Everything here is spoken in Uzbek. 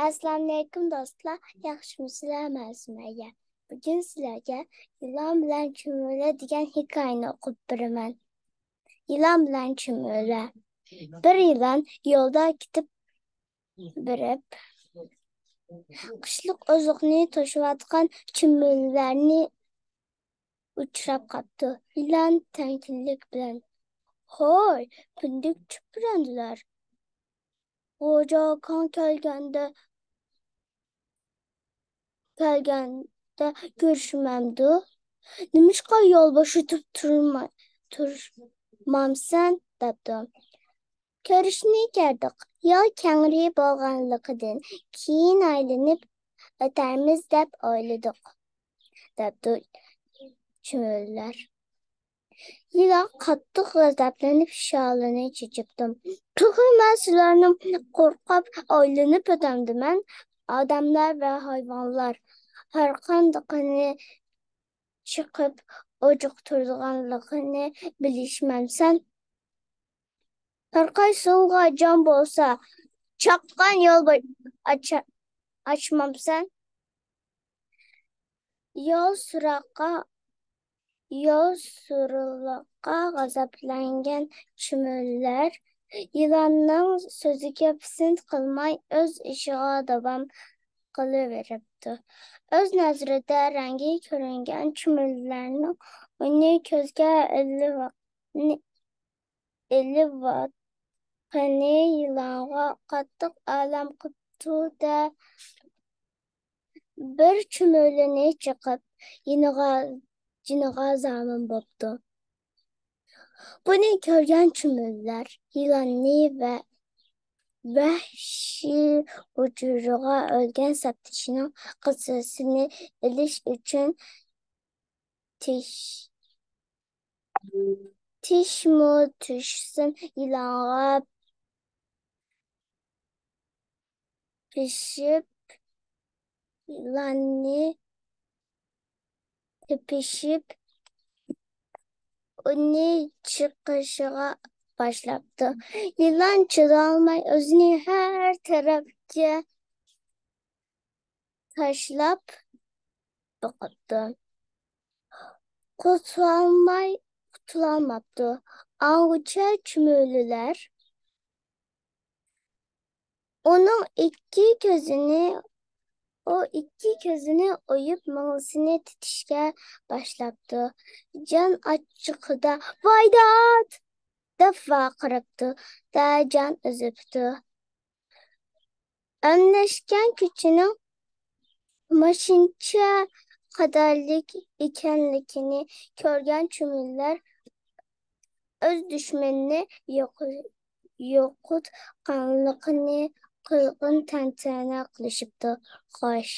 Assalomu alaykum do'stlar, yaxshimisizlar? Bugun sizlarga Yilon bilan Chumula degan hikoyani o'qib beraman. Yilon bilan Chumula. Bir yilon yo'lda ketib berib, qishliq oziqni to'shiyotgan chumulalarni uchrab qoldi. Yilon tankinlik bilan: "Hoy, bunday chuprandilar. Xo'ja kon kelganda ko'rishmamdu. Nimishqa yo'l bo'shatib turmamsan?" debdi. "Ko'rishni keldik. Yo'l kengri bo'lganligidan keyin aylanib o'tarmiz deb o'yladik", debdi chumulalar. Yilon qattiq g'azablanib sholini chechibdi. "To'g'ri, men sizlarni qo'rqib aylanib o'tamdiman. Odamlar va hayvonlar har qanaqani chiqib ojiq turganligini bilishmamsan. Tarqaysanga jon bo'lsa, chaqqan yo'l ochmamsan." Yo'l so'roqqa g'azablangan chumulalar Yilonning so'ziga pisand qilmay o'z ishiga davom qilaveribdi. O'z nazarida rangi ko'ringan chumulalarni uni ko'zga iliyotgani Yilonga qattiq alam qilibdi-da, bir chumulani chiqib jiniga zamin bo'pti. Buni ko'rgan chumulalar Yilonni vahshiy hujumga o'lgan saptishining qissasini bilish uchun tushsin Yilonga tepishib uni chiqishiga boshlabdi. Yilon chidolmay o'zini har tarafga tashlab boqdi. Qutulolmabdi. Angacha chumulalar uning ikki ko'zini o'yib mingsini titishga boshlabdi. Jon achchig'ida "Voy dod!" deb baqiribdi-da jon uzibdi. Emlashgan kuchining mashincha qadarlik ekanligini ko'rgan chumulalar o'z dushmanini yo'qotganligini qilg'in tantana qilishibdi. Xo'sh,